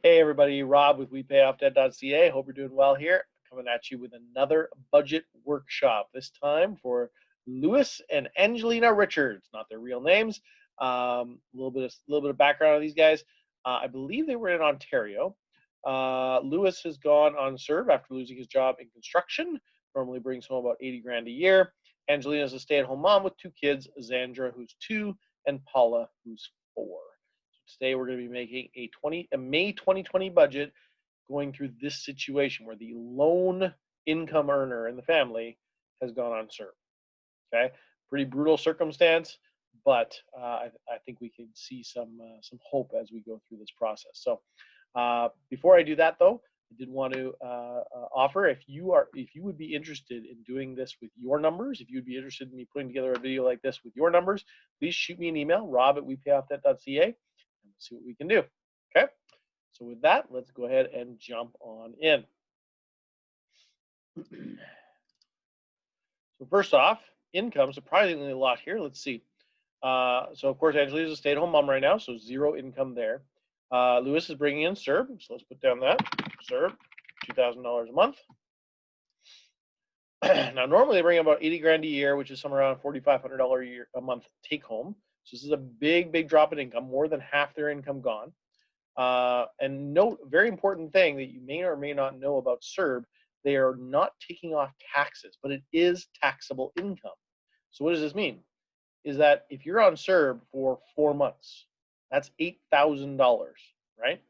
Hey everybody, Rob with WePayOffDebt.ca. Hope you're doing well here. Coming at you with another budget workshop. This time for Lewis and Angelina Richards, not their real names. A little bit of background on these guys. I believe they were in Ontario. Lewis has gone on CERB after losing his job in construction. Normally brings home about 80 grand a year. Angelina is a stay-at-home mom with two kids, Zandra, who's 2, and Paula, who's 4. Today we're going to be making a May 2020 budget, going through this situation where the lone income earner in the family has gone on CERB. Okay, pretty brutal circumstance, but I think we can see some hope as we go through this process. So before I do that, though, I did want to offer, if you would be interested in doing this with your numbers, if you'd be interested in me putting together a video like this with your numbers, please shoot me an email, rob@wepayoffdebt.ca, and we'll see what we can do. Okay, so with that, let's go ahead and jump on in. So first off, income, surprisingly a lot here. Let's see. So of course, Angelina's a stay-at-home mom right now, so zero income there. Lewis is bringing in CERB, so let's put down that CERB, $2,000 a month. Now, normally they bring about 80 grand a year, which is somewhere around $4,500 a month take home. So this is a big drop in income, more than half their income gone. And note, very important thing that you may or may not know about CERB, they are not taking off taxes, but it is taxable income. So what does this mean? Is that if you're on CERB for 4 months, that's $8,000, right?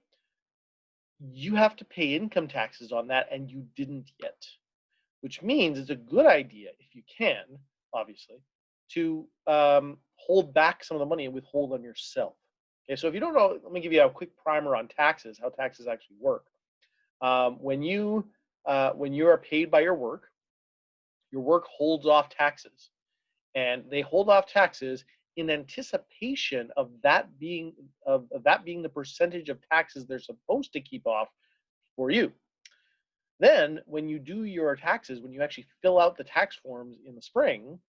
You have to pay income taxes on that, and you didn't yet, which means it's a good idea, if you can, obviously, to hold back some of the money and withhold on yourself. Okay, so if you don't know, let me give you a quick primer on taxes, how taxes actually work. When you are paid by your work holds off taxes, and they hold off taxes in anticipation of that being the percentage of taxes they're supposed to keep off for you. Then, when you do your taxes, when you actually fill out the tax forms in the spring,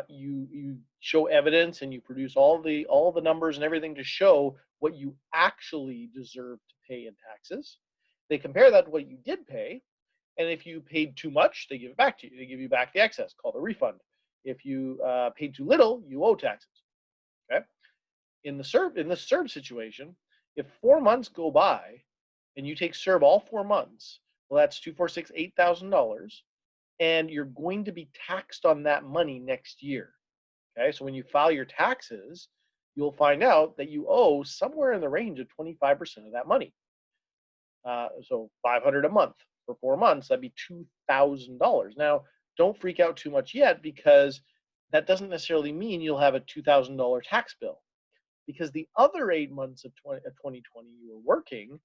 you show evidence and you produce all the numbers and everything to show what you actually deserve to pay in taxes. They compare that to what you did pay, and if you paid too much, they give it back to you. They give you back the excess, called a refund. If you paid too little, you owe taxes. Okay. In the CERB situation, if 4 months go by and you take CERB all 4 months, well, that's 2, 4, 6, $8,000, and you're going to be taxed on that money next year. Okay, so when you file your taxes, you'll find out that you owe somewhere in the range of 25% of that money. So $500 a month for 4 months, that'd be $2,000. Now, don't freak out too much yet, because that doesn't necessarily mean you'll have a $2,000 tax bill, because the other 8 months of 2020 you were working,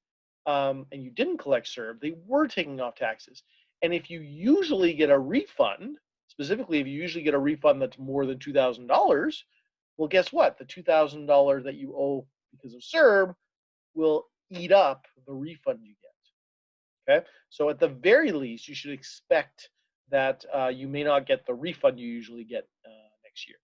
and you didn't collect CERB, they were taking off taxes. And if you usually get a refund, specifically if you usually get a refund that's more than $2,000, well, guess what? The $2,000 that you owe because of CERB will eat up the refund you get. Okay, so at the very least, you should expect that you may not get the refund you usually get next year.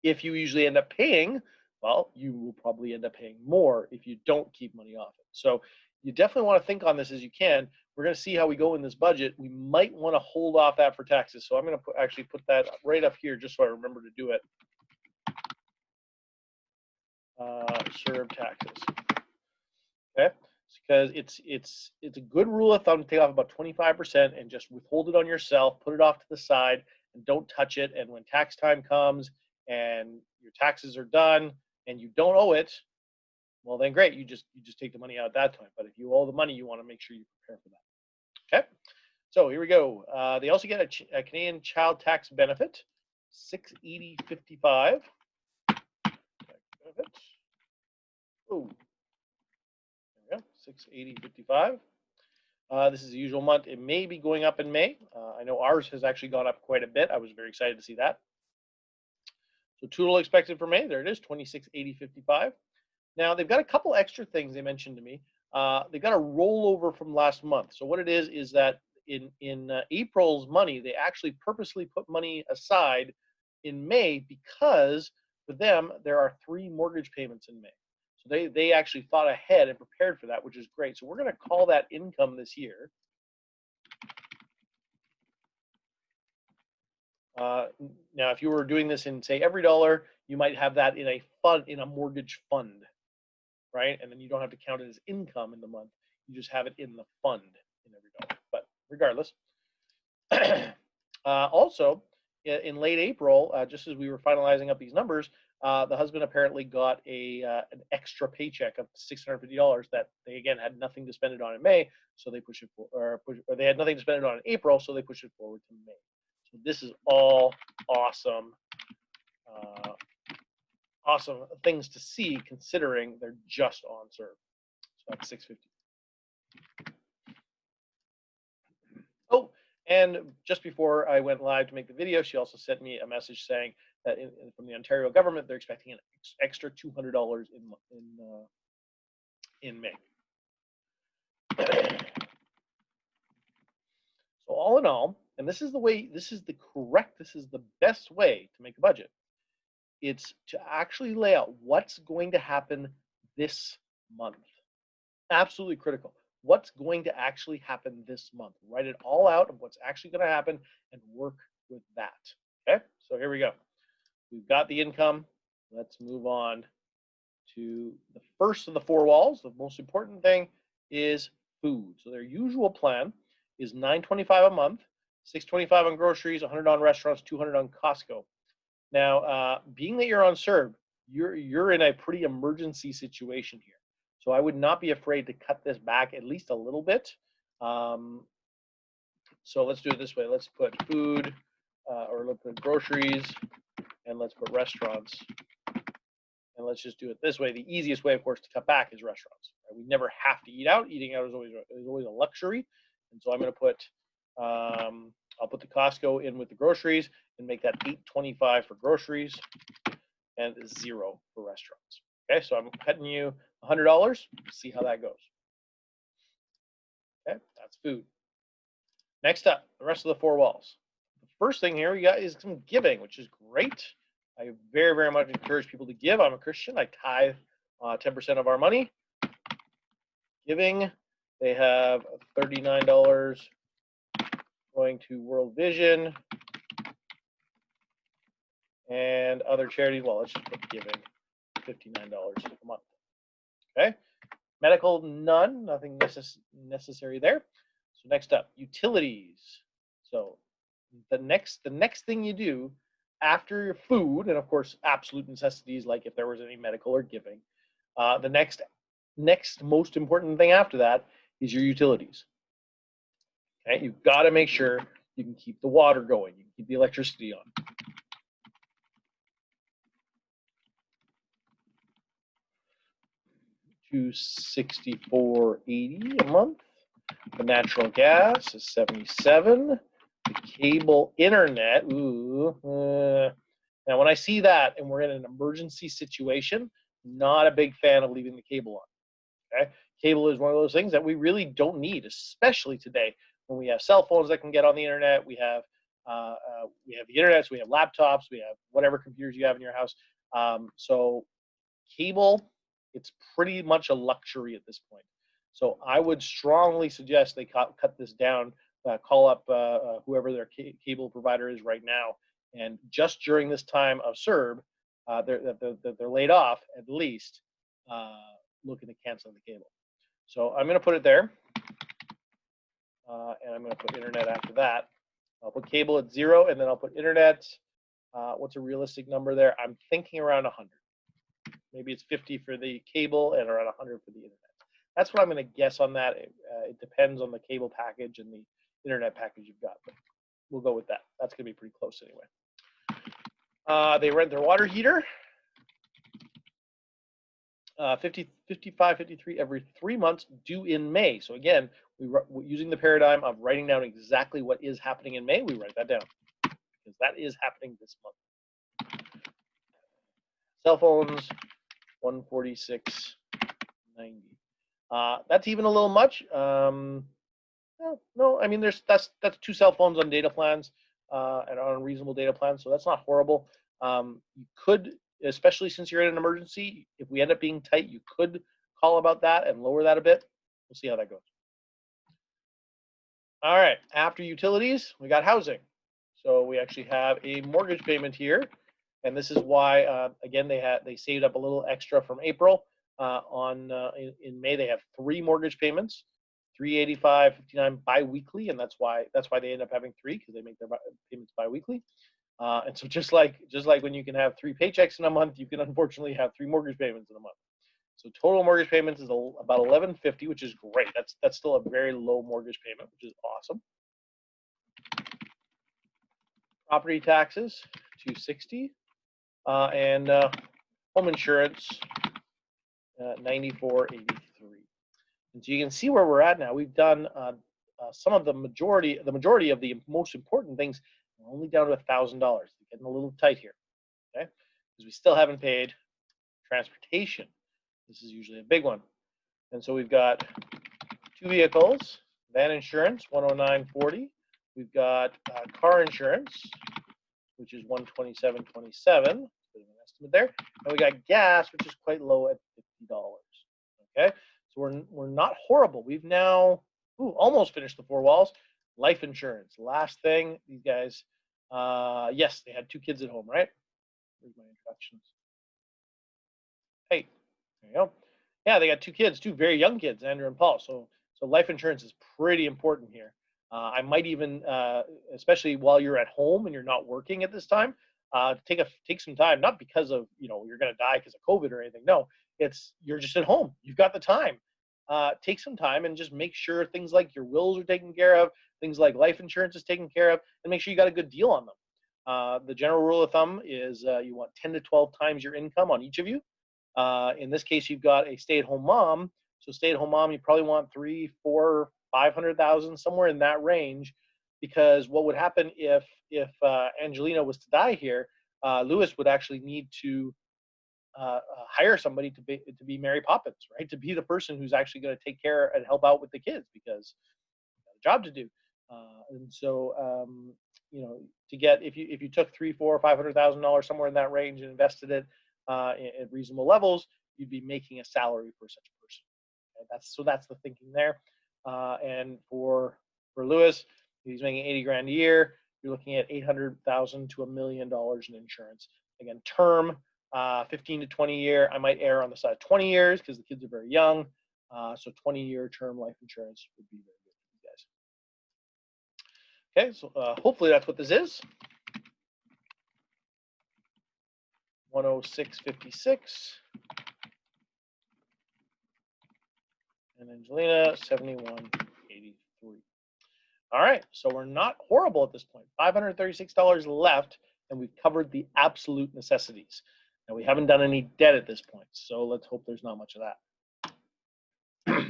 If you usually end up paying, well, you will probably end up paying more if you don't keep money off it. So you definitely want to think on this as you can. We're going to see how we go in this budget. We might want to hold off that for taxes. So I'm going to actually put that right up here just so I remember to do it. CERB taxes. Okay, because it's a good rule of thumb to take off about 25% and just withhold it on yourself, put it off to the side, and don't touch it. And when tax time comes and your taxes are done and you don't owe it, well, then great, you just take the money out at that time. But if you owe the money, you want to make sure you prepare for that. Okay, so here we go. They also get a Canadian child tax benefit, $680.55. Benefit. Oh, there we go, $680.55. This is the usual month. It may be going up in May. I know ours has actually gone up quite a bit. I was very excited to see that. So total expected for May, there it is, $2680.55. Now, they've got a couple extra things they mentioned to me. They've got a rollover from last month. So what it is that in April's money, they actually purposely put money aside in May, because for them, there are 3 mortgage payments in May. So they actually thought ahead and prepared for that, which is great. So we're going to call that income this year. Now, if you were doing this in, say, every dollar, you might have that in a fund, in a mortgage fund, right? And then you don't have to count it as income in the month. You just have it in the fund in every dollar. But regardless, also in late April, just as we were finalizing up these numbers, the husband apparently got an extra paycheck of $650 that they again had nothing to spend it on in May, so they pushed it or they had nothing to spend it on in April, so they pushed it forward to May. So this is all awesome, awesome things to see considering they're just on CERB. So that's $650. Oh, and just before I went live to make the video, she also sent me a message saying that from the Ontario government, they're expecting an extra $200 in May. So all in all, and this is the way, this is the best way to make a budget. It's to actually lay out what's going to happen this month. Absolutely critical. What's going to actually happen this month? Write it all out of what's actually going to happen and work with that. Okay, so here we go. We've got the income. Let's move on to the first of the four walls. The most important thing is food. So their usual plan is $925 a month, $625 on groceries, $100 on restaurants, $200 on Costco. Now, being that you're on CERB, you're in a pretty emergency situation here. So I would not be afraid to cut this back at least a little bit. So let's do it this way. Let's put food, or let's put groceries, and let's put restaurants. And let's just do it this way. The easiest way, of course, to cut back is restaurants. Right? We never have to eat out. Eating out is always a luxury. And so I'm going to put, I'll put the Costco in with the groceries and make that $8.25 for groceries and $0 for restaurants. Okay, so I'm cutting you $100. See how that goes. Okay, that's food. Next up, the rest of the four walls. The first thing here we got is some giving, which is great. I very, very much encourage people to give. I'm a Christian. I tithe 10% of our money. Giving, they have $39 going to World Vision and other charities. Well, let's just put giving, $59 a month. Okay, medical, none, nothing necessary there. So next up, utilities. So the next thing you do after your food, and of course absolute necessities like if there was any medical or giving, the next most important thing after that is your utilities. Okay, you've got to make sure you can keep the water going, you can keep the electricity on. $264.80 a month. The natural gas is $77. The cable internet, now when I see that and we're in an emergency situation, not a big fan of leaving the cable on. Okay, cable is one of those things that we really don't need, especially today when we have cell phones that can get on the internet. We have the internet, so we have laptops, we have whatever computers you have in your house. So cable, it's pretty much a luxury at this point. So I would strongly suggest they cut this down, call up whoever their cable provider is right now, and just during this time of CERB, they're laid off, at least looking to cancel the cable. So I'm going to put it there, and I'm going to put internet after that. I'll put cable at 0, and then I'll put internet. What's a realistic number there? I'm thinking around 100. Maybe it's 50 for the cable and around 100 for the internet. That's what I'm going to guess on that. It depends on the cable package and the internet package you've got, but we'll go with that. That's going to be pretty close anyway. They rent their water heater, 50, 55, 53 every 3 months, due in May. So again, we're using the paradigm of writing down exactly what is happening in May. We write that down because that is happening this month. Cell phones, $146.90. That's even a little much. No, I mean that's 2 cell phones on data plans and on reasonable data plans, so that's not horrible. You could especially since you're in an emergency. If we end up being tight, you could call about that and lower that a bit. We'll see how that goes. All right, after utilities, we got housing. So we actually have a mortgage payment here, and this is why again they saved up a little extra from April. In May they have 3 mortgage payments, 385, 59 biweekly, and that's why they end up having 3, because they make their payments biweekly. And so just like when you can have 3 paychecks in a month, you can unfortunately have 3 mortgage payments in a month. So total mortgage payments is about 1150, which is great. That's still a very low mortgage payment, which is awesome. Property taxes 260, and home insurance 9483. And so you can see where we're at now. We've done some of the majority of the most important things. We're only down to $1,000. Getting a little tight here, okay? Because we still haven't paid transportation. This is usually a big one. And so we've got 2 vehicles, van insurance, 109.40. We've got car insurance, which is 127.27. Bit of an estimate there. And we got gas, which is quite low at $50. Okay, so we're not horrible. We've now almost finished the 4 walls. Life insurance, last thing. These guys, yes, they had 2 kids at home, right? Where's my introductions? Hey, there you go. Yeah, they got 2 kids, 2 very young kids, Andrew and Paul. So life insurance is pretty important here. I might even, especially while you're at home and you're not working at this time, take some time. Not because of you're going to die because of COVID or anything. No, it's you're just at home. You've got the time. Take some time and just make sure things like your wills are taken care of, things like life insurance is taken care of, and make sure you got a good deal on them. The general rule of thumb is you want 10 to 12 times your income on each of you. In this case, you've got a stay-at-home mom. So stay-at-home mom, you probably want 3, 4, 500,000, somewhere in that range, because what would happen if Angelina was to die here, Lewis would actually need to hire somebody to be Mary Poppins, right? To be the person who's actually going to take care and help out with the kids, because got a job to do. And so to get if you took 3, 4, $500,000 somewhere in that range and invested it at reasonable levels, you'd be making a salary for such a person. Okay? That's the thinking there. And for Lewis, he's making 80 grand a year. You're looking at 800,000 to $1 million in insurance. Again, term 15 to 20 year. I might err on the side of 20 years because the kids are very young. So 20-year term life insurance would be very good for you guys. Okay, so hopefully that's what this is. 106.56. And Angelina, 71.83. All right, so we're not horrible at this point. $536 left, and we've covered the absolute necessities. Now, we haven't done any debt at this point, so let's hope there's not much of that.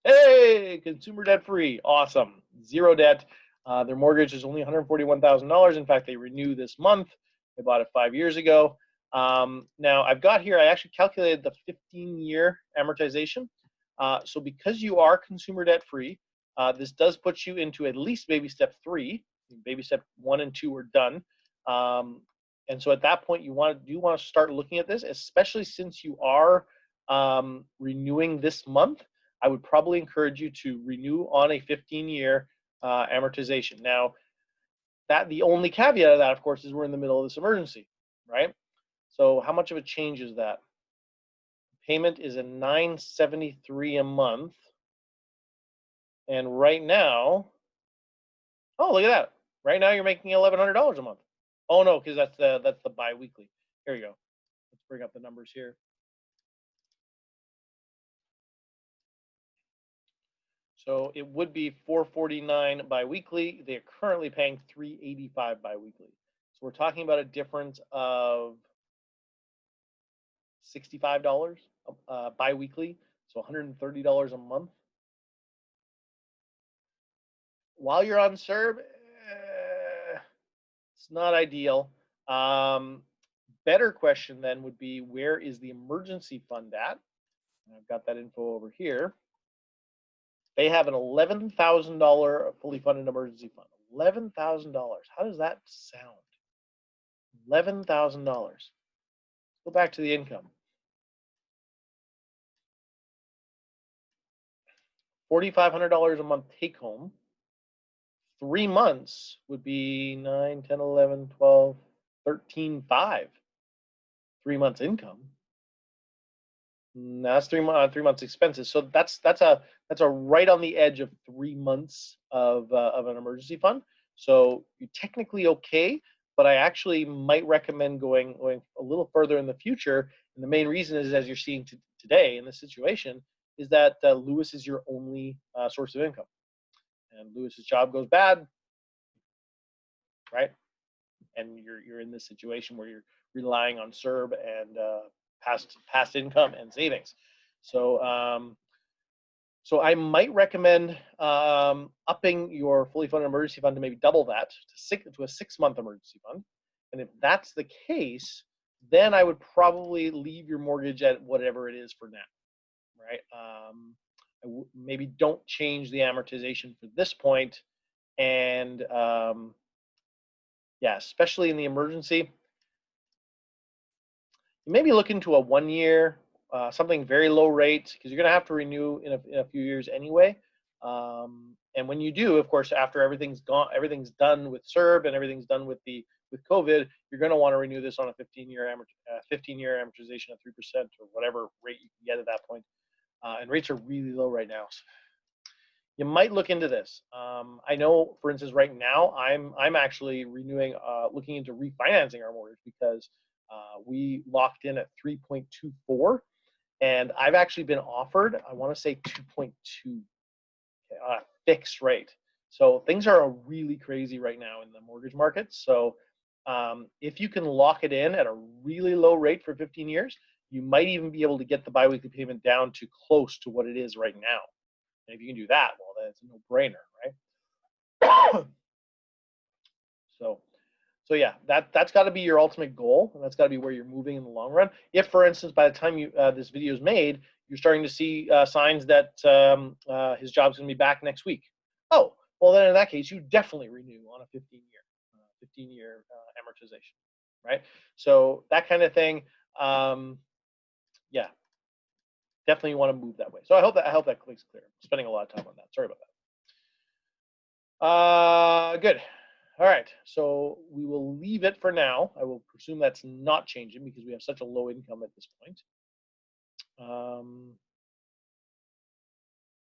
Hey, consumer debt free. Awesome. 0 debt. Their mortgage is only $141,000. In fact, they renew this month. They bought it 5 years ago. Now, I've got here, I actually calculated the 15-year amortization. So because you are consumer debt free, this does put you into at least baby step 3. Baby step 1 and 2 are done. And so at that point, you want to start looking at this, especially since you are renewing this month. I would probably encourage you to renew on a 15-year amortization. Now, the only caveat of that, of course, is we're in the middle of this emergency, right? So how much of a change is that? Payment is a $973 a month, and right now, oh, look at that! Right now, you're making $1,100 a month. Oh no, because that's the biweekly. Here you go. Let's bring up the numbers here. So it would be $449 biweekly. They're currently paying $385 biweekly. So we're talking about a difference of $65 biweekly, so $130 a month. While you're on CERB, it's not ideal. Better question then would be, where is the emergency fund at? And I've got that info over here. They have an $11,000 fully funded emergency fund. $11,000. How does that sound? $11,000. Go back to the income. $4,500 a month take home. 3 months would be 9, 10, 11, 12, 13, 5. 3 months income. That's 3 months expenses. So that's a right on the edge of 3 months of an emergency fund. So you're technically okay, but I actually might recommend going a little further in the future. And the main reason is, as you're seeing today in this situation, is that Lewis is your only source of income, and Lewis's job goes bad, right? And you're in this situation where you're relying on CERB and past income and savings. So I might recommend upping your fully funded emergency fund to maybe double that to a 6-month emergency fund. And if that's the case, then I would probably leave your mortgage at whatever it is for now, right? Maybe don't change the amortization for this point, and yeah, especially in the emergency, you maybe look into a 1 year, something very low rate, because you're going to have to renew in a few years anyway. And when you do, of course, after everything's done with CERB and everything's done with COVID, you're going to want to renew this on a 15-year amortization at 3% or whatever rate you can get at that point. And rates are really low right now. So you might look into this. I know, for instance, right now I'm actually looking into refinancing our mortgage, because we locked in at 3.24, and I've actually been offered, I want to say 2.2 on a fixed rate. So things are really crazy right now in the mortgage market. So if you can lock it in at a really low rate for 15 years, you might even be able to get the biweekly payment down to close to what it is right now. And if you can do that, well, then it's a no-brainer, right? So yeah, that's got to be your ultimate goal, and that's got to be where you're moving in the long run. If, for instance, by the time this video is made, you're starting to see signs that his job's going to be back next week, oh, well, then in that case, you definitely renew on a 15-year amortization, right? So that kind of thing, yeah, definitely want to move that way. So I hope that clicks clear. I'm spending a lot of time on that. Sorry about that. Good. All right, so we will leave it for now. I will presume that's not changing because we have such a low income at this point.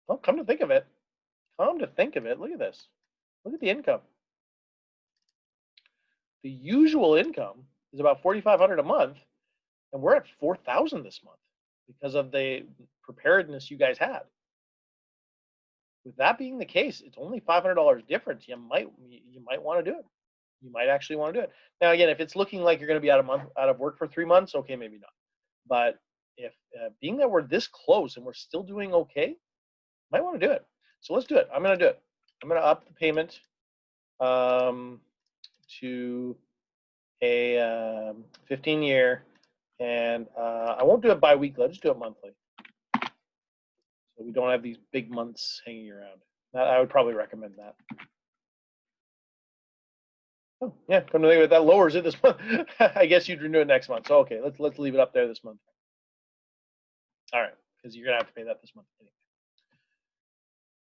Well, come to think of it, look at this. Look at the income. The usual income is about $4,500 a month, and we're at $4,000 this month because of the preparedness you guys had. With that being the case, it's only $500 difference. You might want to do it. You might actually want to do it. Now, again, if it's looking like you're going to be out of work for 3 months, okay, maybe not. But if being that we're this close and we're still doing okay, might want to do it. So let's do it. I'm going to do it. I'm going to up the payment to a 15-year, and I won't do it bi-weekly. I'll just do it monthly, so we don't have these big months hanging around. I would probably recommend that. Oh, yeah, come to think of it, that lowers it this month. I guess you'd renew it next month. So okay, let's leave it up there this month. All right, because you're gonna have to pay that this month anyway.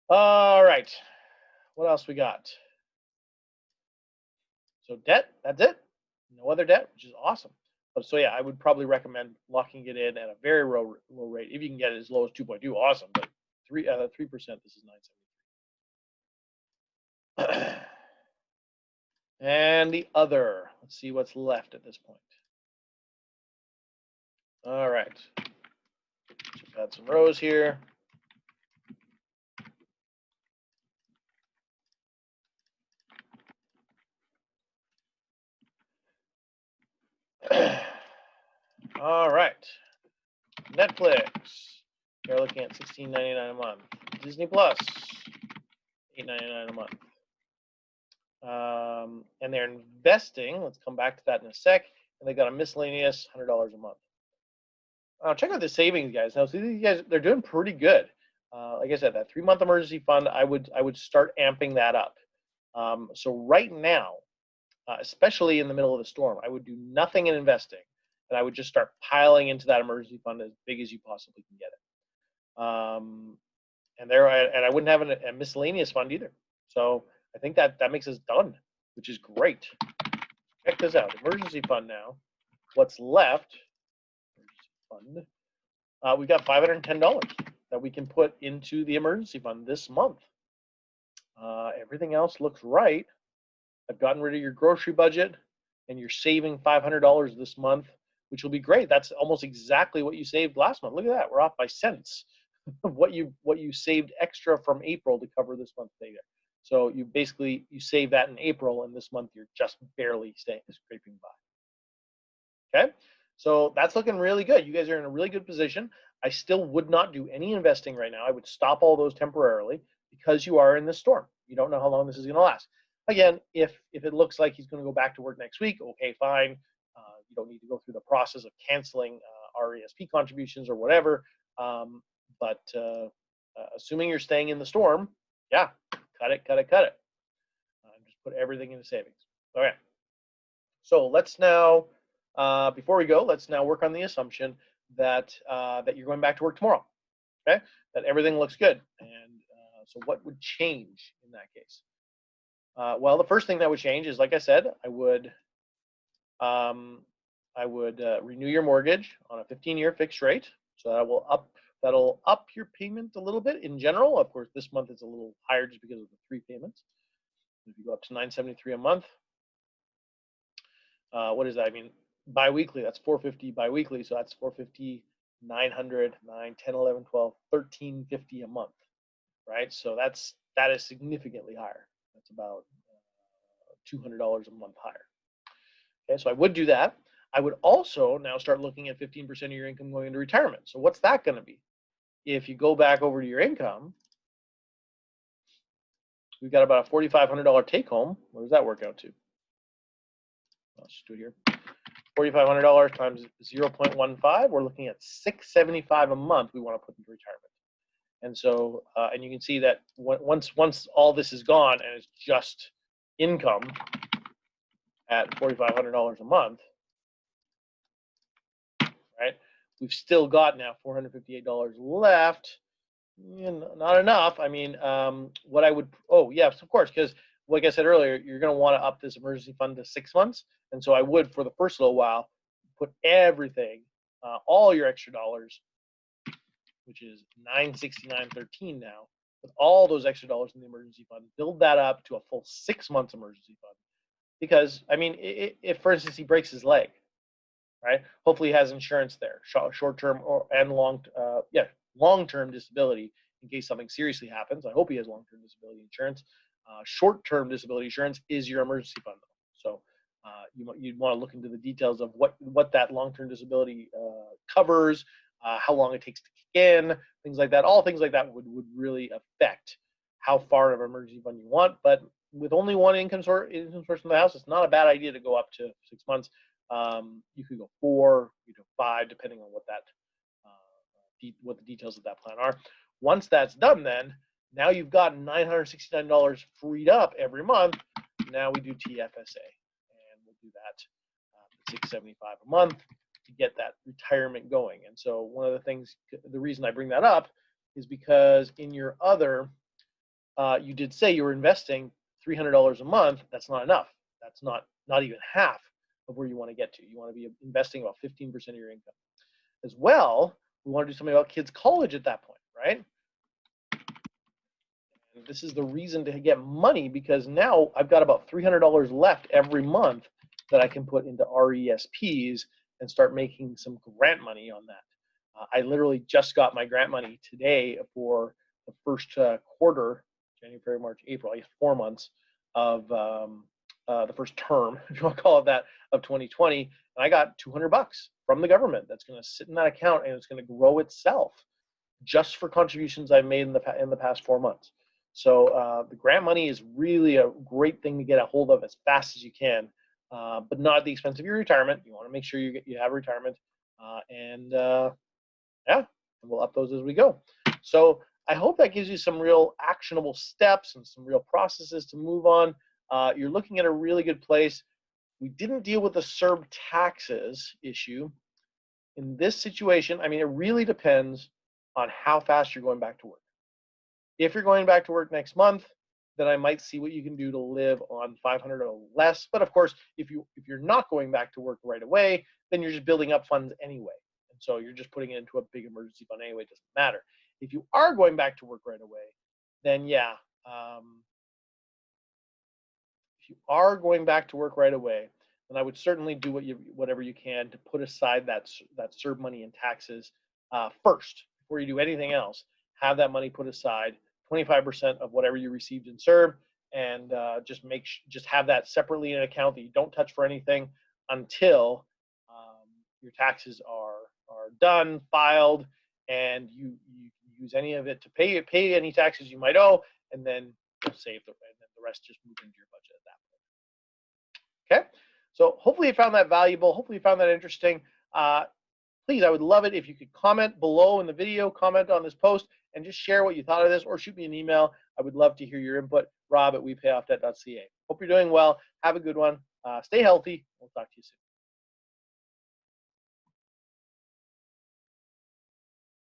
All right, what else we got? So debt, that's it. No other debt, which is awesome. But so yeah, I would probably recommend locking it in at a very low rate. If you can get it as low as 2.2, awesome. But 3%, this is 973. And the other, let's see what's left at this point. All right, just add some rows here. All right, Netflix, you're looking at $16.99 a month. Disney Plus, $8.99 a month. And they're investing. Let's come back to that in a sec. And they got a miscellaneous $100 a month. Check out the savings, guys. Now, see, these guys, they're doing pretty good. Like I said, that 3-month emergency fund, I would start amping that up. So right now, especially in the middle of the storm, I would do nothing in investing. and I would just start piling into that emergency fund as big as you possibly can get it. And I wouldn't have a miscellaneous fund either. So I think that makes us done, which is great. Check this out, emergency fund now. What's left? Emergency fund. We've got $510 that we can put into the emergency fund this month. Everything else looks right. I've gotten rid of your grocery budget, and you're saving $500 this month, which will be great. That's almost exactly what you saved last month. Look at that. We're off by cents of what you saved extra from April to cover this month's data. So you save that in April, and this month you're just barely scraping by. Okay, so that's looking really good. You guys are in a really good position. I still would not do any investing right now. I would stop all those temporarily because you are in this storm. You don't know how long this is going to last. Again, if it looks like he's going to go back to work next week, okay, fine. You don't need to go through the process of canceling RESP contributions or whatever. But assuming you're staying in the storm, yeah, cut it. Just put everything into savings. Okay. So let's now, before we go, let's now work on the assumption that that you're going back to work tomorrow. Okay, that everything looks good. And so what would change in that case? Well, the first thing that would change is, like I said, I would renew your mortgage on a 15-year fixed rate. So that'll up your payment a little bit in general. Of course, this month it's a little higher just because of the 3 payments. If you go up to $973 a month, what does that mean? Biweekly, that's $450 biweekly. So that's $450, $900, $9, $10, $11, $12, $13.50 a month, right? So that is significantly higher. That's about $200 a month higher. Okay, so I would do that. I would also now start looking at 15% of your income going into retirement. So what's that going to be? If you go back over to your income, we've got about a $4,500 take home. What does that work out to? Let's just do it here. $4,500 times 0.15. We're looking at $675 a month we want to put into retirement. And so, and you can see that once all this is gone and it's just income at $4,500 a month, right? We've still got now $458 left. Not enough. I mean, what I would, oh yes, of course, because like I said earlier, you're going to want to up this emergency fund to 6 months. And so I would, for the first little while, put everything, all your extra dollars, which is $969.13 now, with all those extra dollars in the emergency fund, build that up to a full 6 months emergency fund. Because, I mean, if for instance, he breaks his leg, right? Hopefully he has insurance there, short-term and long-term disability in case something seriously happens. I hope he has long-term disability insurance. Short-term disability insurance is your emergency fund, though. So you'd want to look into the details of what that long-term disability covers, how long it takes to kick in, things like that. All things like that would really affect how far of an emergency fund you want. But with only one income source in the house, it's not a bad idea to go up to 6 months. You could go 4, you could go 5, depending on what the details of that plan are. Once that's done, then now you've got $969 freed up every month. Now we do TFSA, and we'll do that $675 a month to get that retirement going. And so one of the things, the reason I bring that up is because in your other, you did say you were investing $300 a month. That's not enough. That's not even half of where you want to get to. You want to be investing about 15% of your income. As well, we want to do something about kids' college at that point, right? And this is the reason to get money, because now I've got about $300 left every month that I can put into RESPs and start making some grant money on that. I literally just got my grant money today for the first quarter, January, February, March, April, I guess 4 months of the first term, if you want to call it that, of 2020. And I got $200 from the government that's going to sit in that account, and it's going to grow itself just for contributions I've made in the past 4 months. So the grant money is really a great thing to get a hold of as fast as you can, but not at the expense of your retirement. You want to make sure you have retirement, and we'll up those as we go. So I hope that gives you some real actionable steps and some real processes to move on. You're looking at a really good place. We didn't deal with the CERB taxes issue. In this situation, I mean, it really depends on how fast you're going back to work. If you're going back to work next month, then I might see what you can do to live on 500 or less. But of course, if you're not going back to work right away, then you're just building up funds anyway. And so you're just putting it into a big emergency fund anyway. It doesn't matter. If you are going back to work right away, then yeah, if you are going back to work right away, then I would certainly do whatever you can to put aside that CERB money and taxes first before you do anything else. Have that money put aside, 25% of whatever you received in CERB, and just have that separately in an account that you don't touch for anything until your taxes are done, filed, and you use any of it to pay any taxes you might owe, and then save and then the rest just move into your budget at that point. Okay, so hopefully you found that valuable. Hopefully you found that interesting. Please, I would love it if you could comment below in the video, comment on this post, and just share what you thought of this, or shoot me an email. I would love to hear your input. Rob@wepayoffdebt.ca. Hope you're doing well. Have a good one. Stay healthy. We'll talk to you soon.